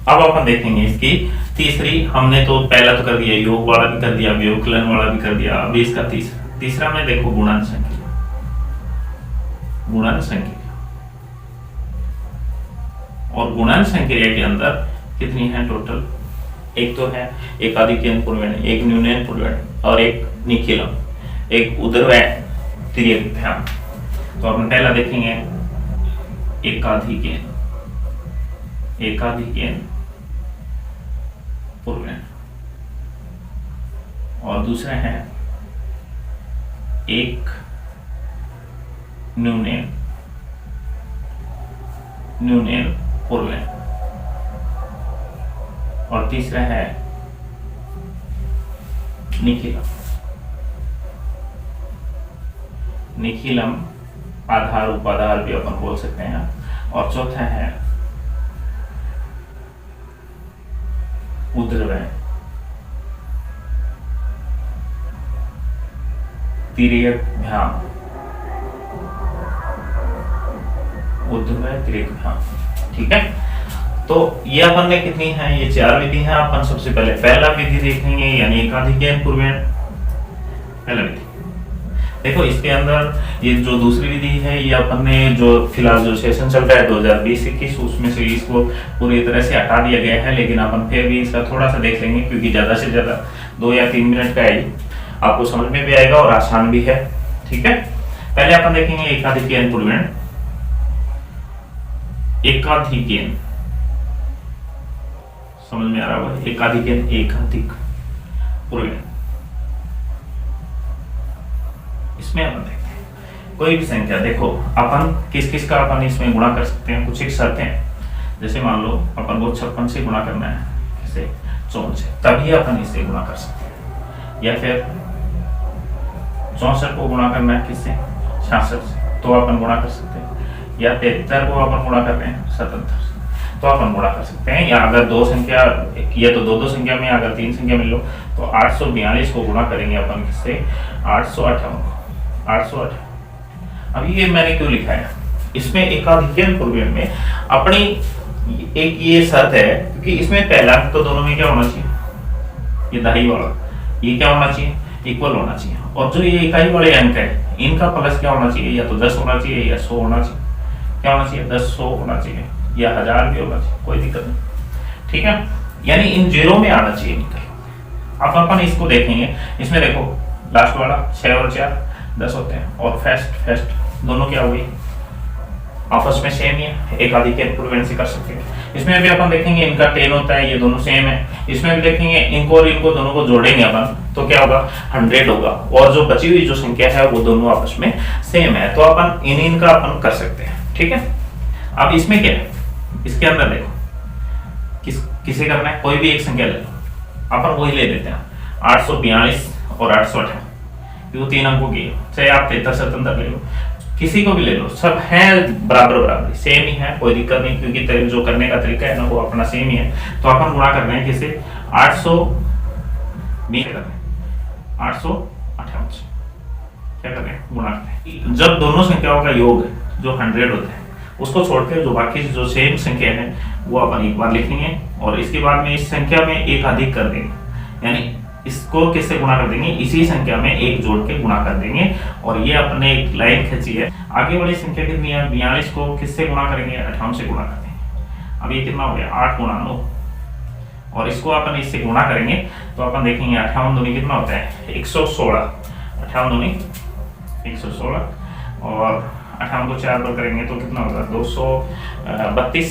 अब अपन देखेंगे इसकी तीसरी। हमने तो पहला तो कर दिया, योग वाला भी कर दिया, व्यवकलन वाला भी कर दिया। अब इसका तीसरा में देखो गुणन संक्रिया। गुणन संक्रिया और गुणन संक्रिया के अंदर कितनी है टोटल? एक तो है एकाधिकरण पूर्वण, एक न्यूनयन पूर्वण और एक निखिलम, एक उदरवय तिर्यकभ्याम। तो अपन पहला देखेंगे एकाधिकरण, एकाधिकरण पूर्वण, और दूसरा है एक न्यूनयन, न्यूनयन पूर्वण, और तीसरा है निखिलम, निखिलम आधार उपाधार भी अपन बोल सकते हैं। और चौथा है उदरवय तिर्यकभ्याम, उदरवय तिर्यकभ्याम। ठीक है, तो ये अपन ने कितनी है? ये 4 विधि है। अपन सबसे पहले पहला विधि देखेंगे यानी एकाधिकरण पूर्वण। पहला विधि देखो, इसके अंदर ये जो दूसरी विधि है ये अपन ने जो फिलहाल जो सेशन चल रहा है 2020-21 उसमें से इसको पूरी तरह से हटा दिया गया है, लेकिन अपन फिर भी इसका थोड़ा सा देख लेंगे क्योंकि ज्यादा से ज्यादा 2 या 3 मिनट का है, आपको समझ में भी आएगा और आसान भी है। ठीक है, पहले अपन देखेंगे एकाधिकरण पूर्वण। एकाधिकरण समझ में आ रहा होगा, एकाधिकरण एकाधिक पूर्वण। इसमें अपन देखते हैं कोई भी संख्या, देखो अपन किस किस का अपन इसमें गुणा कर सकते हैं, कुछ एक शर्तें हैं। जैसे मान लो अपन को 56 से गुणा करना है, किसे 54 से, तभी अपन इससे गुणा कर सकते हैं। या फिर 64 को गुणा करना है किससे? 66 से, तो अपन गुणा कर सकते हैं। या 73 को अपन गुणा कर रहे हैं 77 से, तो अपन गुणा कर सकते हैं। या अगर 2 संख्या, या तो 2 संख्या में अगर 3 संख्या मिल लो तो 842 को गुणा करेंगे अपन किससे? 858। 858। अब ये मैंने क्यों लिखा है? इसमें एकाधिकरण पूर्वण में अपनी एक ये शर्त है, क्योंकि इसमें पहला तो दोनों में क्या होना चाहिए? ये दहाई वाला, ये क्या होना चाहिए? इक्वल होना चाहिए। और जो ये इकाई वाले अंक है इनका प्लस क्या होना चाहिए? या तो 10 होना चाहिए या 100 होना चाहिए। क्या होना चाहिए? 10, 100 होना चाहिए, या 1000 भी होना चाहिए, कोई दिक्कत नहीं। ठीक है, यानी इन जीरो में आना चाहिए निकल। अब अपन इसको देखेंगे। इसमें देखो लास्ट वाला 6 और 4 10 होते हैं, और फर्स्ट दोनों क्या हुई? आपस में सेम ही है, एकाधिकरण पूर्वण से कर सकते हैं। इसमें भी अपन देखेंगे इनका 10 होता है, ये दोनों सेम है। इसमें भी देखेंगे इनको और इनको दोनों को जोड़ेंगे अपन तो क्या होगा? 100 होगा, और जो बची हुई जो संख्या है वो दोनों आपस में सेम है, तो अपन इनका अपन कर सकते हैं। ठीक है, अब इसमें क्या है? इसके अंदर देखो किसे करना है? कोई भी एक संख्या ले लो, अपन वही ले लेते हैं 842 और 858, वो 3 अंकों की, चाहे आप 73 77 ले लो, किसी को भी ले लो, सब है बराबर बराबर सेम ही है, कोई दिक्कत नहीं, क्योंकि जो करने का तरीका है ना वो अपना सेम ही है। तो अपन गुणा कर रहे हैं किसे? 820 कर रहे हैं 858 से, क्या कर रहे हैं? गुणा कर रहे हैं। जब दोनों संख्याओं का योग जो 100 होता है उसको छोड़कर जो बाकी जो सेम संख्या है वो अपन एक बार लिखेंगे, और इसके बाद में इस संख्या में एक अधिक कर देंगे, यानी इसको किससे गुणा कर देंगे? इसी संख्या में एक जोड़ के गुणा कर देंगे, और ये अपने एक लाइन खींची है। आगे वाली संख्या कितनी है? 42 को किससे गुणा करेंगे? 58 से गुणा कर देंगे। अब ये कितना हो गया? 8 गुणा 9, और इसको अपन इससे गुणा करेंगे तो अपन देखेंगे 58 दूनी कितना होता है? 116। 58 दूनी 116, और 58 को 4 पर करेंगे तो कितना होगा? 232।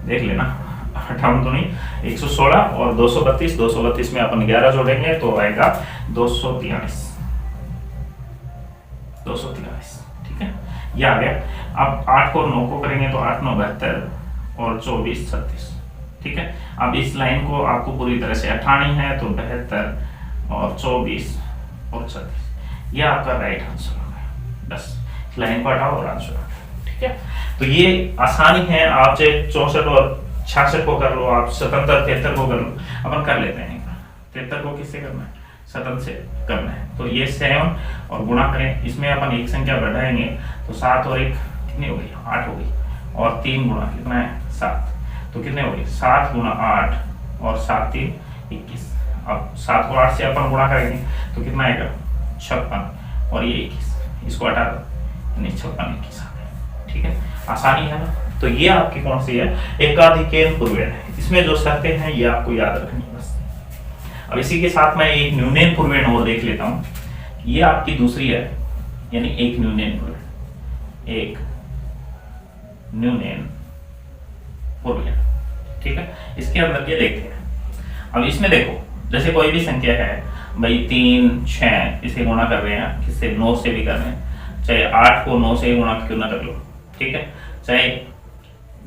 देख लेना, 58 दूनी 116 और 232, 232 में अपन 11 जोड़ेंगे तो आएगा 243। 243, ठीक है, ये आ गया। अब 8 को 9 को करेंगे तो 8 9 72 और 24 36, ठीक है। अब इस लाइन को आपको पूरी तरह से हटानी है तो 72 और 24 और 36, ये आपका राइट आंसर होगा। बस लाइन को हटाओ और आंसर आ गया, ठीक है। तो ये आसानी है, आप चाहे 64 और 66 को कर लो, आप 77 73 को कर लो, अपन कर लेते हैं। 73 को किससे करना है? 77 से करना है, तो ये 7 और गुणा करें, इसमें अपन एक संख्या बढ़ाएंगे तो 7 और 1 कितनी हो गई? 8 हो गई, और 3 गुणा कितना है? 7। तो कितने हो गए 7 गुना 8 और 7 3 21। अब 7 को 8 से अपन गुणा करेंगे तो कितना आएगा 56 और ये 21, इसको हटा दो, नहीं 56 21 आ गया। ठीक है, आसानी है ना। तो ये आपकी कौन सी है, एकाधिकेन पूर्वेण है। इसमें जो शर्तें हैं ये आपको याद रखनी है बस। अब इसी के साथ मैं एक न्यूनेन पूर्वेण और देख लेता हूँ। ये आपकी दूसरी है, यानी एक न्यूनेन पूर्वेण, एक न्यूनेन पूर्वेण। ठीक है, इसके अंदर ये देखते हैं। अब इसमें देखो, जैसे कोई भी संख्या है भाई 3 6 इसे गुणा कर रहे हैं, किससे 9 से भी कर रहे हैं, चाहे 8 को 9 से गुणा क्यों ना कर लो। ठीक है, चाहे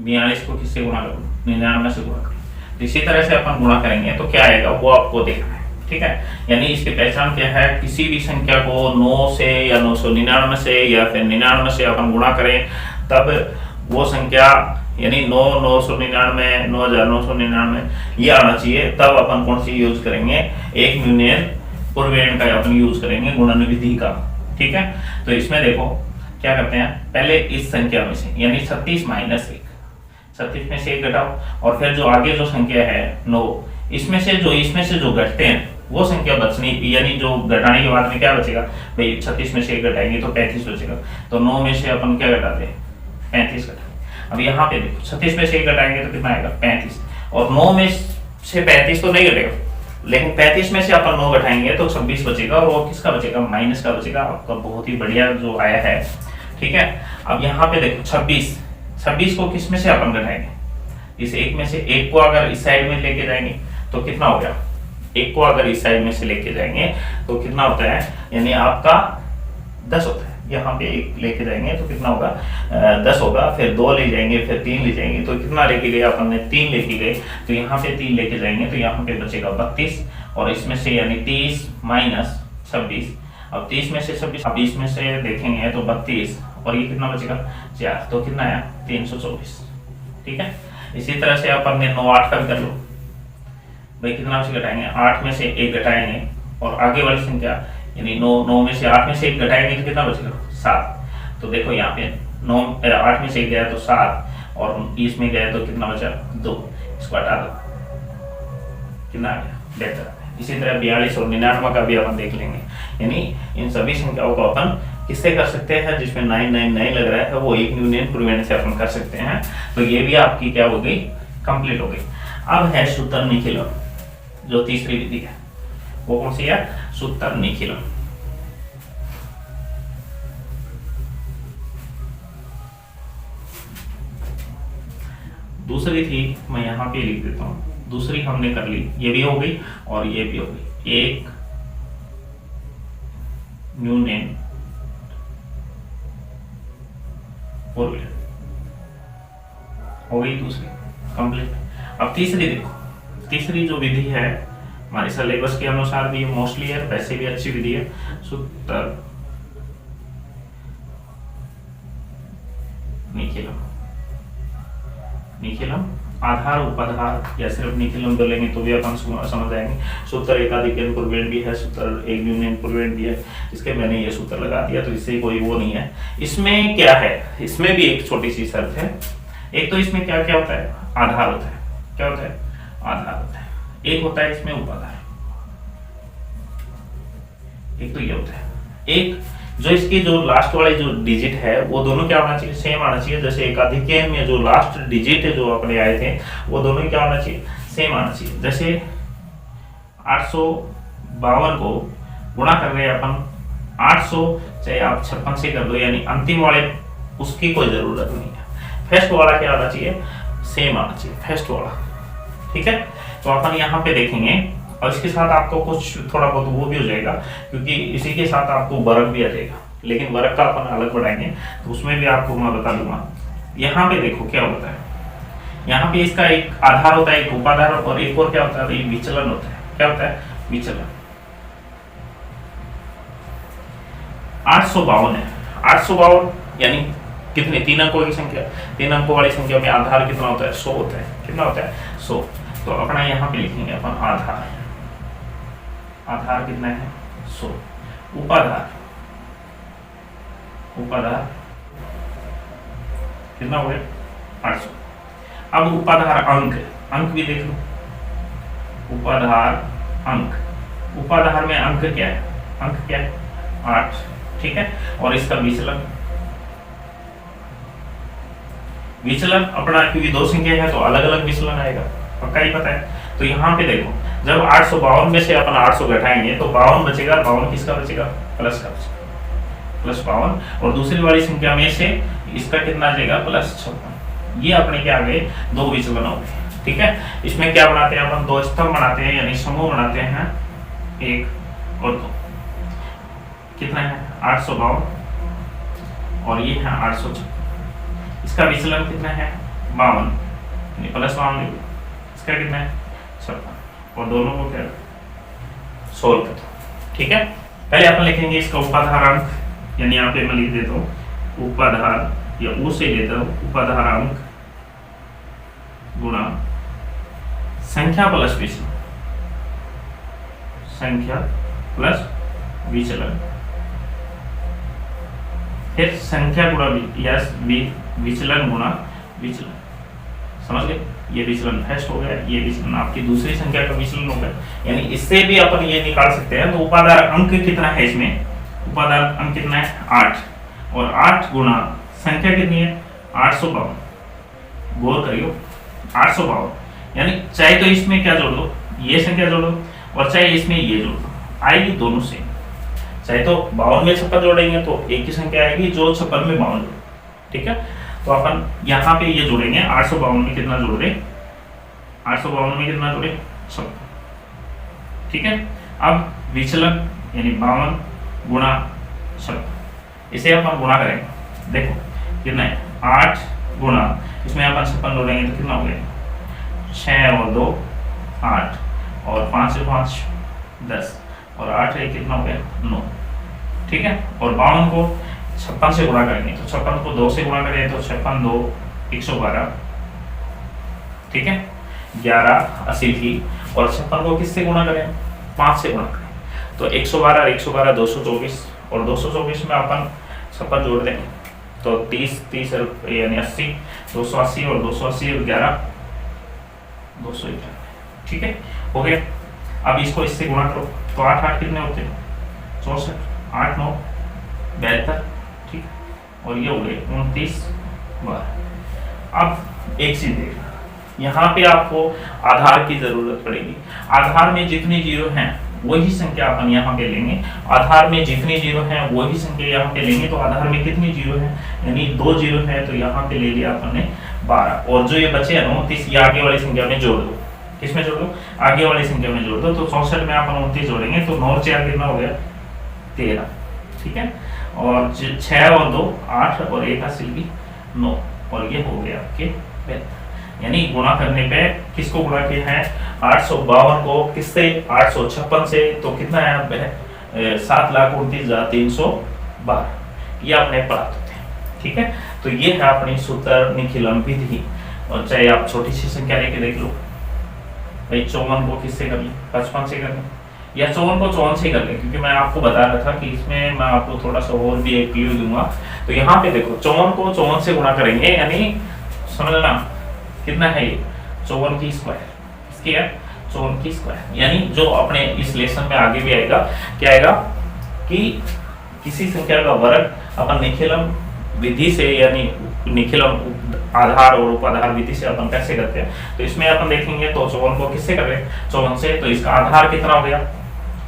42 को किससे गुणा कर लो, 99 से गुणा कर लो। तो इसी तरह से अपन गुणा करेंगे तो क्या आएगा वो आपको देखना है। ठीक है, यानी इसकी पहचान क्या है, किसी भी संख्या को 9 से या 999 से या फिर 99 से अपन गुणा करें तब वो संख्या यानी 9 999 9999 ये आना चाहिए, तब अपन कौन सी यूज करेंगे, एक न्यूनेन पूर्वेण का अपन यूज करेंगे गुणन विधि का। ठीक है, तो इसमें देखो क्या करते हैं, पहले इस संख्या में से यानी 36 माइनस 1, 36 में से 1 घटाओ और फिर जो आगे जो संख्या है 9, इसमें से जो घटते हैं वो संख्या बचनी, यानी जो घटाने के बाद में क्या बचेगा भाई, 36 में से 1 घटाएंगे तो 35 बचेगा। तो 9 में से अपन क्या घटाते हैं 35 घटाते। अब यहाँ पे देखो 36 में से 1 घटाएंगे तो कितना आएगा 35, और 9 में से 35 तो नहीं घटेगा, लेकिन 35 में से अपन 9 घटाएंगे तो 26 बचेगा, और वो किसका बचेगा, माइनस का बचेगा आपका। बहुत ही बढ़िया जो आया है। ठीक है, अब यहाँ पे देखो 26 को किस में से अपन घटाएंगे, इस 1 में से। 1 को अगर इस साइड में लेके जाएंगे तो कितना हो गया, 1 को अगर इस साइड में से लेके जाएंगे तो कितना होता है, यानी आपका 10 होता है। यहाँ पे 1 लेके जाएंगे तो कितना होगा 10 होगा, फिर 2 ले जाएंगे, फिर 3 ले जाएंगे तो कितना लेके गए अपन ने 3 लेके गए, तो यहाँ पे 3 लेके जाएंगे तो यहाँ पे बचेगा 32, और इसमें से यानी 30 माइनस 26। अब 30 में से 26, अब इसमें से देखेंगे तो 32 और ये कितना बचेगा 4, तो कितना आया 324। ठीक है, इसी तरह से अपन ने 9 8 का भी कर लो भाई, कितना से घटाएंगे, 8 में से 1 घटाएंगे और आगे वाली संख्या यानी 9 में से 8 में से 1 घटाएंगे तो कितना बचेगा 7। तो देखो यहाँ पे 8 में से 1 गया तो 7 और इसमें गया तो कितना बचा 2, इसको हटा दो, कितना आ गया बेहतर। इसी तरह 42 और 99 का भी अपन देख लेंगे, यानी इन सभी संख्याओं को अपन किससे कर सकते हैं, जिसमें 999 लग रहा है वो एक न्यूनेन पूर्वेण से अपन कर सकते हैं। तो ये भी आपकी क्या हो गई, कंप्लीट हो गई। अब है सूत्र निखिलन, जो तीसरी विधि है वो कौन सी है, सूत्र निखिलन। दूसरी थी, मैं यहाँ पे लिख देता हूँ, दूसरी हमने कर ली, ये भी हो गई और ये भी हो गई। एक न्यूनेन पूर्वेण हो गई, दूसरी कंप्लीट। अब तीसरी देखो, तीसरी जो विधि है हमारे सिलेबस के अनुसार भी मोस्टली है, वैसे भी अच्छी विधि है, सूत्र निखिलम। निखिलम आधार उपाधार या सिर्फ निखिलम बोलेंगे तो भी अपन समझ जाएंगे। सूत्र एकाधिकेन पूर्वेण भी है, सूत्र एक न्यूनेन पूर्वेण भी है। इसके मैंने ये सूत्र लगा दिया तो इससे कोई वो नहीं है। इसमें क्या है, इसमें भी एक छोटी सी शर्त है। एक तो इसमें क्या क्या होता है, आधार होता है। क्या होता है, आधार होता है। एक होता है इसमें उपाधार, एक तो ये होता है। एक जो इसकी जो लास्ट वाली जो डिजिट है वो दोनों क्या होना चाहिए, सेम आना चाहिए। जैसे एकाधिकेन में जो लास्ट डिजिट है जो अपने आए थे वो दोनों क्या होना चाहिए, सेम आना चाहिए। जैसे 852 को गुणा कर रहे हैं अपन 800, चाहे आप 56 से कर दो, यानी अंतिम वाले उसकी कोई जरूरत नहीं है। फर्स्ट वाला क्या आना चाहिए, सेम आना चाहिए फर्स्ट वाला। ठीक है, तो अपन यहाँ पे देखेंगे और इसके साथ आपको कुछ थोड़ा बहुत वो भी हो जाएगा, क्योंकि इसी के साथ आपको वर्ग भी आ जाएगा, लेकिन वर्ग का अपन अलग बढ़ाएंगे तो उसमें भी आपको मैं बता दूंगा। यहाँ पे देखो क्या होता है, यहाँ पे इसका एक आधार होता है, एक उपाधार, और एक और क्या होता है, विचलन होता है। क्या होता है, विचलन। 852 है, 852 यानी कितने, 3 अंकों की संख्या। 3 अंकों वाली संख्या में आधार कितना होता है, 100 होता है। कितना होता है, 100। तो अपना यहाँ पे लिखेंगे अपन आधार, आधार कितना है 100। उपाधार, उपाधार कितना हो गया 800। अब उपाधार अंक, अंक भी देख लो। उपाधार अंक, उपाधार में अंक क्या है, अंक क्या है 8, ठीक है। और इसका विचलन, विचलन अपना क्योंकि दो संख्या है तो अलग अलग विचलन आएगा, पक्का ही पता है। तो यहाँ पे देखो जब 852 में से अपन 800 घटाएंगे तो 52 बचेगा, 52 किसका बचेगा, प्लस का बचेगा, प्लस 52। और दूसरी वाली संख्या में से इसका कितना जाएगा, प्लस 56। ये अपने क्या आ गए, दो विचलन हो गए, ठीक है। इसमें क्या बनाते हैं अपन, दो स्तंभ बनाते हैं यानी समूह बनाते हैं, 1 और 2। कितना है 852 और ये है 856। इसका विचलन कितना है 52 प्लस 52, इसका कितना है 56। और दोनों को क्या सोल्व कर दो, ठीक है। पहले अपन लिखेंगे इसका उपाधार अंक, यानी यहाँ पे मैं लिख देता हूँ उपाधार या ऊ से लेता हूँ उपाधार अंक गुणा संख्या प्लस विचलन, संख्या प्लस विचलन, फिर संख्या गुणा विचलन गुणा विचलन। समझ गए, ये विचलन फर्स्ट हो गया, ये विचलन आपकी दूसरी संख्या का विचलन हो गया। यानी इससे भी अपन ये निकाल सकते हैं। तो उपाधार अंक कितना है इसमें, उपाधार अंक कितना है 8, और 8 गुणा संख्या कितनी है 852। गौर करियो 852, यानी चाहे तो इसमें क्या जोड़ दो, ये संख्या जोड़ो, और चाहे इसमें ये जोड़ दो, आएगी दोनों सेम। चाहे तो 52 में 56 जोड़ेंगे तो एक ही संख्या आएगी, जो 56 में 52 जोड़ो, ठीक है। तो अपन यहाँ पे ये जोड़ेंगे, 852 में कितना जोड़ रहे, 852 में कितना जोड़े 56, ठीक है। अब विचलन यानी 52 गुणा 56, इसे अपन गुणा करेंगे, देखो कितना है 8 गुणा, इसमें अपन 56 जोड़ेंगे तो कितना हो गया 6 और 2 8, और 5 से 5 10, और 8 है कितना हो गया 9, ठीक है। और 52 को 56 से गुणा करेंगे तो 56 को 2 से गुणा करें तो 56 2 112, ठीक है। 11 80 थी, और 56 को किससे गुणा करें 5 से गुणा करें तो 112 और 112 224, और 224 में अपन 56 जोड़ देंगे तो 30 30 यानी 80, 280 और 280 और 11 291, ठीक है, हो गया। अब इसको इससे गुणा करो तो 8 8 कितने होते हैं 64, 8 9 72, ठीक, और ये हो गए 29 12। अब एक चीज देखना, यहाँ पे आपको आधार की जरूरत पड़ेगी। आधार में जितने जीरो हैं वही संख्या अपन यहाँ पे लेंगे, आधार में जितने जीरो हैं वही संख्या यहाँ पे लेंगे। तो आधार में कितने जीरो हैं, यानी 2 जीरो है तो यहाँ पे ले लिया अपन ने 12, और जो ये बचे हैं 29 ये आगे वाली संख्या में जोड़ दो। किसमें जोड़ दो, आगे वाली संख्या में जोड़ दो। तो 64 में अपन 29 जोड़ेंगे तो 9 4 कितना हो गया 13, ठीक है। और 6 और 2 8 और 1 हासिल की 9, और ये हो गया आपके 72। यानी गुणा करने पे किसको गुणा किया है 852 को किससे 856 से, तो कितना है 7,29,312, ये आपने प्राप्त होते हैं, ठीक है। तो ये है अपनी सूत्र निखिलन विधि। और चाहे आप छोटी सी संख्या लेके देख लो भाई, 54 को किससे कर लें 55 से कर लें, या 54 को 54 से कर लें, क्योंकि मैं आपको बता रहा था कि इसमें मैं आपको थोड़ा सा और भी एक क्लू दूंगा। तो यहाँ पे देखो 54 को 54 से गुणा करेंगे, यानी समझना कितना है ये 54 की स्क्वायर, इसकी है 54 की स्क्वायर। यानी जो अपने इस लेसन में आगे भी आएगा, क्या आएगा कि किसी संख्या का वर्ग अपन निखिलम विधि से, यानी निखिलम आधार और उपाधार विधि से अपन कैसे करते हैं। तो इसमें अपन देखेंगे तो 54 को किससे कर रहे हैं 54 से, तो इसका आधार कितना हो गया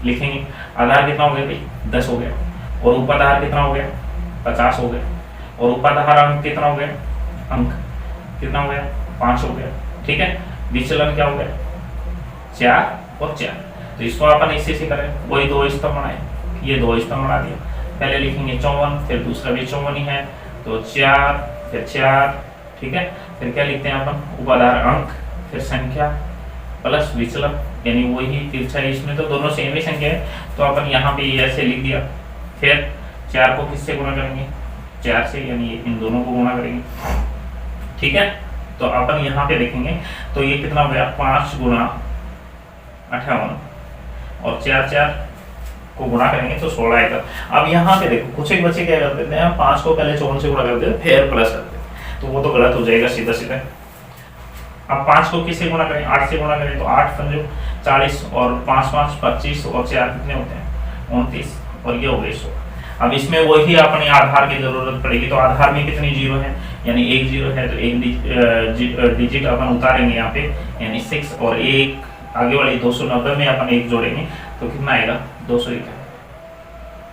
लिखेंगे, आधार कितना हो गया भाई 10 हो गया, और उपाधार कितना हो गया 50 हो गया, और उपाधार अंक कितना हो गया, अंक कितना हो गया 5 हो गया, ठीक है। विचलन क्या हो गया 4 और 4। तो इसको अपन इसी से करें, वही 2 स्तंभ बनाए, ये 2 स्तंभ बना दिया। पहले लिखेंगे 54, फिर दूसरा भी 54 ही है तो 4 फिर 4, ठीक है। फिर क्या लिखते हैं अपन उपाधार अंक, फिर संख्या प्लस विचलन, यानी वही तिरछा, इसमें तो दोनों सेम ही संख्या है तो अपन यहाँ पे ये ऐसे लिख दिया। फिर 4 को किससे गुणा करेंगे 4 से, यानी इन दोनों को गुणा करेंगे, ठीक है। तो अपन यहाँ पे देखेंगे तो ये कितना हो गया 5 गुणा 58, और 4 4 को गुणा करेंगे तो 16 आएगा। अब यहाँ पे देखो कुछ एक बच्चे क्या कर देते हैं 5 को पहले 54 से गुणा कर देते हैं फिर प्लस कर देते हैं, तो वो तो गलत हो जाएगा सीधा सीधा। अब 5 को किससे गुणा करें, 8 से गुणा करें तो 8 पंजो 40 और 5 5 25 और 4 कितने होते हैं 29 और ये हो गए 100। अब इसमें वही अपने आधार की जरूरत पड़ेगी, तो आधार में कितनी जीरो है, यानी एक जीरो है तो एक डिजिट अपन उतारेंगे यहाँ पे, यानी 6 और एक आगे वाली 290 में अपन एक जोड़ेंगे तो कितना आएगा 201।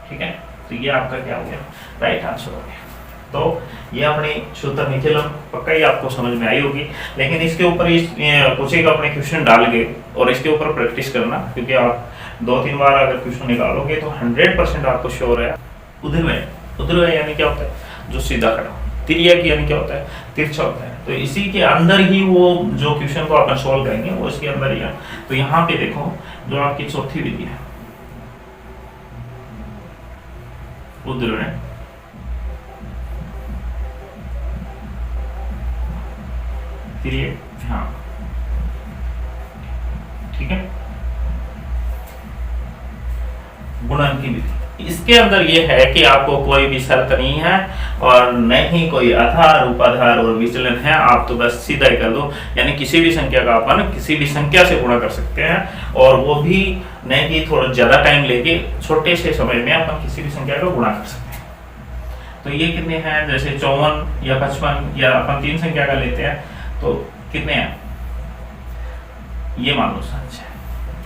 ठीक है, तो ये आपका क्या हो गया, राइट आंसर हो गया। तो ये अपनी सूत्र निखिलम पक्का ही आपको समझ में आई होगी, लेकिन इसके ऊपर कुछ एक अपने क्वेश्चन डाल के और इसके ऊपर प्रैक्टिस करना, क्योंकि आप 2-3 बार अगर क्वेश्चन निकालोगे तो 100% आपको श्योर है। उधर यानी क्या होता है, जो सीधा खड़ा, तिर्यक यानी क्या होता है, तिरछा होता है। तो इसी के अंदर ही वो जो क्वेश्चन को अपन सोल्व करेंगे वो इसके अंदर ही है। तो यहाँ पे देखो जो आपकी चौथी विधि है उधर है, हाँ ठीक है, गुणन की विधि। इसके अंदर ये है कि आपको कोई भी शर्त नहीं है और न ही कोई आधार उपाधार और विचलन है, आप तो बस सीधा ही कर दो, यानी किसी भी संख्या का अपन किसी भी संख्या से गुणा कर सकते हैं, और वो भी नहीं कि थोड़ा ज्यादा टाइम लेके छोटे से समय में अपन किसी भी संख्या का गुणा कर सकते हैं। तो ये कितने हैं, जैसे 54 या 55 या अपन 3 संख्या का लेते हैं तो कितने हैं, ये मान लो 5 है,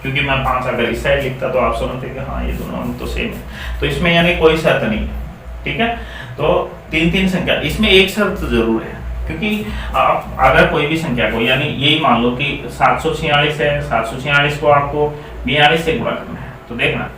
क्योंकि मैं 5 अगर इस साइड लिखता तो आप समझते कि हाँ ये दोनों अंक तो सेम है, तो इसमें यानी कोई शर्त नहीं है। ठीक है, तो 3 संख्या, इसमें एक शर्त जरूर है, क्योंकि आप अगर कोई भी संख्या को, यानी यही मान लो कि 746 है, 746 को आपको 42 से गुणा करना है, तो देखना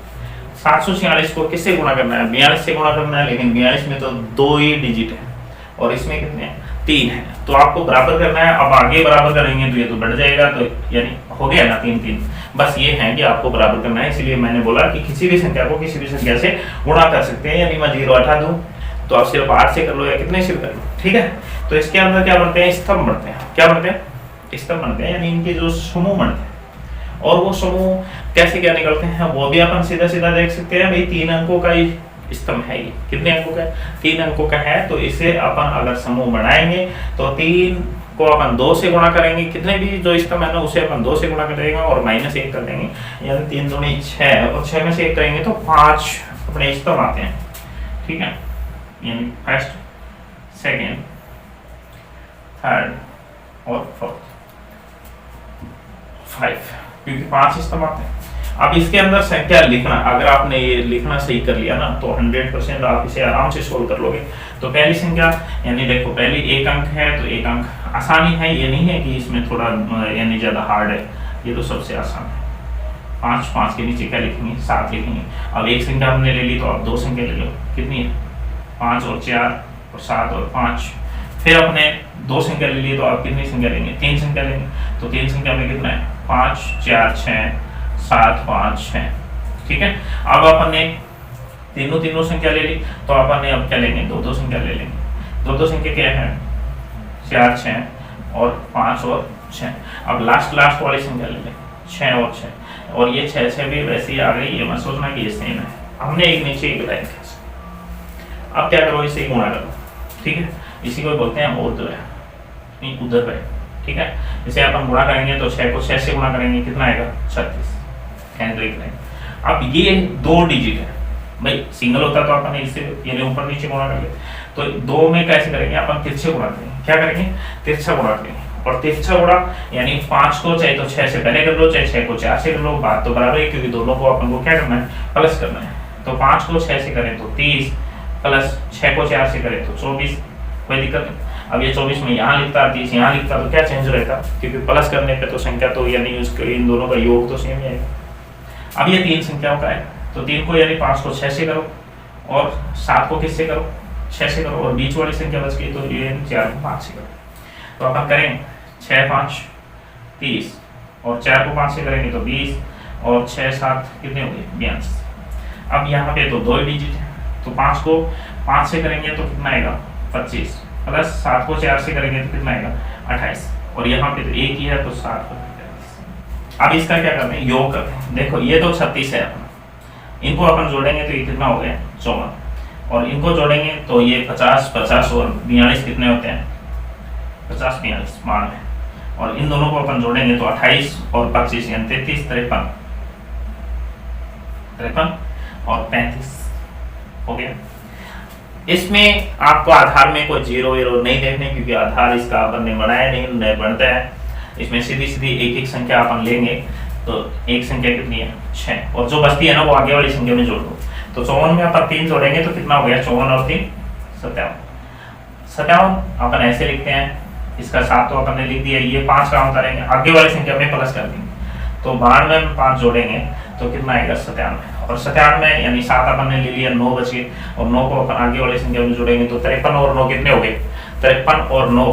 746 को किससे गुणा करना है, 42 से गुणा करना है, लेकिन 42 में तो 2 ही डिजिट है और इसमें कितने हैं 3 है, तो आपको बराबर करना है। अब आगे बराबर करेंगे तो ये तो बढ़ जाएगा, तो यानी हो गया ना 3 बस ये है कि आपको बराबर करना है, इसलिए मैंने बोला कि किसी भी संख्या को किसी भी संख्या से गुणा कर सकते हैं, यानी मैं 0 हटा दूं तो आप सिर्फ 8 से कर लो या कितने से कर लो। ठीक है, तो इसके अंदर क्या बनते हैं, स्तंभ बनते हैं, क्या बनते हैं, स्तंभ बनते हैं, यानी इनके जो समूह बनते हैं, और वो समूह कैसे क्या निकलते हैं वो भी अपन सीधा सीधा देख सकते हैं। भाई 3 अंकों का ही स्तंभ है, ये कितने अंकों का है, 3 अंकों का है, तो इसे अपन अगर समूह बनाएंगे तो 3 को अपन 2 से गुणा करेंगे, कितने भी जो स्तंभ है ना उसे अपन 2 से गुणा कर देंगे और -1 कर देंगे, यानी 3 दूनी 6 और 6 में से 1 करेंगे तो 5 अपने स्तंभ आते हैं। ठीक है, यानी फर्स्ट, सेकेंड, थर्ड और फोर्थ, 5, क्योंकि 5 स्तंभ आते हैं। अब इसके अंदर संख्या लिखना, अगर आपने ये लिखना सही कर लिया ना तो 100% आप इसे आराम से सोल्व कर लोगे। तो पहली संख्या, यानी देखो पहली 1 अंक है तो 1 अंक आसानी है, ये नहीं है कि इसमें थोड़ा यानी ज्यादा हार्ड है, ये तो सबसे आसान है। 5 के नीचे क्या लिखेंगे, 7 लिखेंगे। अब एक संख्या हमने ले ली तो आप 2 संख्या ले लो, कितनी है 5 और 4 और 7 और 5। फिर अपने 2 संख्या ले ली तो आप कितनी संख्या लेंगे, 3 संख्या लेंगे, तो 3 संख्या में कितना है 5 4 6 7 5 6। ठीक है, अब अपन ने तीनों संख्या ले ली तो अपन ने अब क्या लेंगे, 2 संख्या ले लेंगे। 2 संख्या क्या है 4 6 और 5 और 6। अब लास्ट वाली संख्या ले लें 6 और 6, और ये 6 भी वैसे ही आ गई, ये मत सोचना कि ये सेम है, हमने एक नीचे एक लाइन खींची। अब क्या करो, इसे गुणा करो। ठीक है, इसी को बोलते हैं उधर है। ठीक है, इसे अपन गुणा करेंगे तो 6 को 6 से गुणा करेंगे, कितना आएगा 36। अब ये 2 डिजिट है, भाई सिंगल होता तो अपन इससे यानी ऊपर नीचे गुणा कर ले, तो 2 में कैसे करेंगे, अपन तिरछे गुणा करेंगे। क्या करेंगे, तिरछा गुणा करेंगे, और तिरछा गुणा यानी 5 को चाहे तो 6 से पहले कर लो, चाहे 6 को 4 से कर लो, बात तो बराबर है, क्योंकि दोनों को अपन को क्या करना है, प्लस करना है। तो 5 को 6 से करें तो 30 प्लस 6 को 4 से करें तो 24, कोई दिक्कत नहीं। अब ये 24 में यहाँ लिखता, 30 यहाँ लिखता, तो क्या चेंज रहता, क्योंकि प्लस करने पे तो संख्या तो यानी इन दोनों का योग तो सेम ही आएगा। अब ये 3 संख्याओं का है, तो 3 को यानी 5 को 6 से करो और 7 को किससे करो, 6 से करो, और बीच वाली संख्या बच गई तो ये 4 को 5 से करो। तो अपन करेंगे 6 5 30 और 4 को 5 से करेंगे तो 20 और 6 7 कितने हो गए 42। अब यहाँ पे तो 2 डिजिट है, तो 5 को 5 से करेंगे तो कितना आएगा 25, प्लस 7 को 4 से करेंगे तो कितना आएगा 28, और यहाँ पे तो 1 ही है तो 7 को 43। अब इसका क्या करते हैं, योग करते हैं। देखो ये तो 36 है, अपन इनको अपन जोड़ेंगे तो ये कितना हो गया 54, और इनको जोड़ेंगे तो ये 50 50 और 42 कितने होते हैं 50 42 92, और इन दोनों को अपन जोड़ेंगे तो 28 और 25 यानी 33, 53 और 35 हो गया। इसमें आपको आधार में कोई जीरो वीरो नहीं देखने, क्योंकि आधार इसका अपन ने बनाया नहीं बनता है। इसमें सीधी सीधी एक एक संख्या अपन लेंगे, तो एक संख्या कितनी है 6, और जो बचती है ना वो आगे वाली संख्या में जोड़ दो। तो 54 में अपन 3 जोड़ेंगे तो कितना हो गया, 54 और 3 57। 57 अपन ऐसे लिखते हैं, इसका 7 तो अपन ने लिख दिया, ये 5 काम करेंगे, आगे वाली संख्या में प्लस कर देंगे। तो 92 में 5 जोड़ेंगे तो कितना आएगा 97, और 97 यानी 7 अपन ने ले लिया, 9 बचे, और 9 को अपन आगे वाली संख्या में जोड़ेंगे तो 53 और 9 कितने हो गए, 53 और 9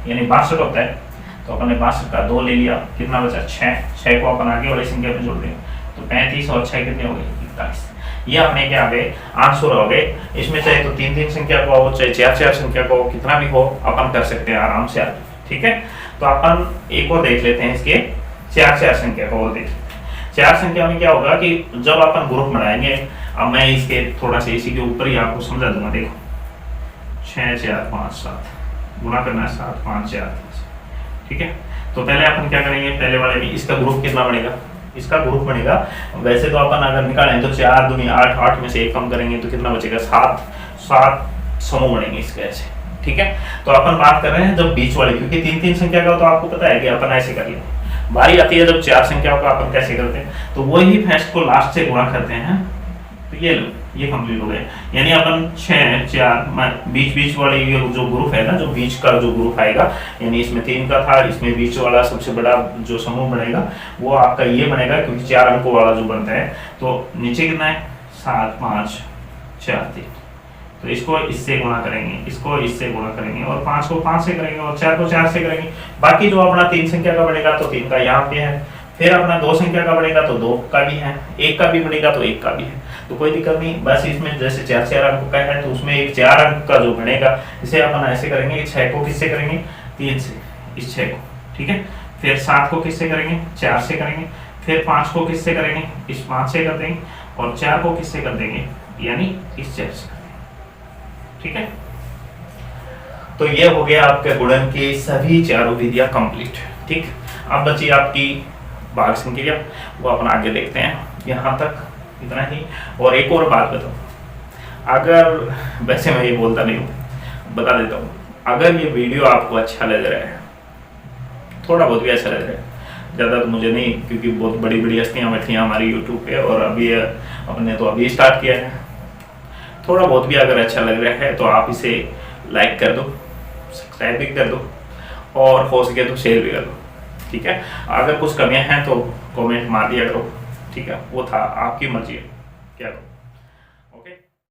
यानी 62 होता है। तो अपन ने 62 का 2 ले लिया, कितना बचा 6 को अपन आगे वाली संख्या में जोड़ देंगे तो 35 और 6 कितने हो गए 41। ये अपने क्या आ गए, आंसर हो गए। इसमें चाहे तो 3 संख्या को हो, चाहे 4 संख्या को, कितना भी हो अपन कर सकते हैं आराम से। ठीक है, तो अपन एक और देख लेते हैं, इसके 4 संख्या को और देख लेते हैं। 4 संख्या में क्या होगा कि जब अपन ग्रुप बनाएंगे, अब मैं इसके थोड़ा सा इसी के ऊपर ही आपको समझा दूंगा। देखो 6 4 5 7 गुना करना है 7 5 4 5। ठीक है, तो पहले अपन क्या करेंगे, पहले वाले में इसका ग्रुप कितना बनेगा, इसका ग्रुप बनेगा। वैसे तो अपन अगर निकालें तो 4 दूनी 8, 8 में से 1 कम करेंगे तो कितना बचेगा 7 समूह बनेंगे इसके ऐसे। ठीक है, तो अपन बात कर रहे हैं जब बीच वाले, क्योंकि 3 संख्या का तो आपको पता है कि अपन ऐसे कर लेंगे। बारी आती है जब 4 संख्याओं का अपन कैसे करते हैं, तो वही फर्स्ट को लास्ट से गुणा करते हैं। तो ये लो, ये कंप्लीट हो गया। यानी अपन 6 4 बीच वाले ये जो ग्रुप है ना, जो बीच का जो ग्रुप आएगा, यानी इसमें 3 का था, इसमें बीच वाला सबसे बड़ा जो समूह बनेगा वो आपका ये बनेगा, क्योंकि 4 अंकों वाला जो बनता है। तो नीचे कितना है 7 5 4 3, तो इसको इससे गुणा करेंगे, इसको इससे गुणा करेंगे, और 5 को 5 से करेंगे, और 4 को 4 से करेंगे। बाकी जो अपना 3 संख्या का बनेगा तो 3 का यहाँ पे है, फिर अपना 2 संख्या का बनेगा तो 2 का भी है, 1 का भी बनेगा तो 1 का भी है। तो कोई दिक्कत नहीं, बस इसमें जैसे 4 अंक का है तो उसमें एक 4 अंक का जो बनेगा, इसे अपन ऐसे करेंगे, 6 को किससे करेंगे 3 से, इस 6 को। ठीक है, फिर 7 को किससे करेंगे 4 से करेंगे, फिर 5 को किससे करेंगे इस 5 से कर देंगे, और 4 को किससे कर देंगे यानी इस 4 से। ठीक है, तो ये हो गया आपके गुणन के सभी चारों विधियां कंप्लीट। ठीक, अब बची आपकी भाग संक्रिया, वो अपन आगे देखते हैं। यहाँ तक इतना ही। और एक और बात बताऊँ, अगर वैसे मैं ये बोलता नहीं हूँ, बता देता हूँ, अगर ये वीडियो आपको अच्छा लग रहा है, थोड़ा बहुत भी अच्छा लग रहा है, ज़्यादा तो मुझे नहीं, क्योंकि बहुत बड़ी बड़ी हस्तियाँ बैठी हैं हमारी यूट्यूब पे, और अभी अपने तो अभी स्टार्ट किया है। थोड़ा बहुत भी अगर अच्छा लग रहा है तो आप इसे लाइक कर दो, सब्सक्राइब भी कर दो, और हो सके तो शेयर भी कर दो। ठीक है, अगर कुछ कमियां हैं तो कमेंट मार दिया करो। ठीक है, वो था, आपकी मर्जी है क्या करो।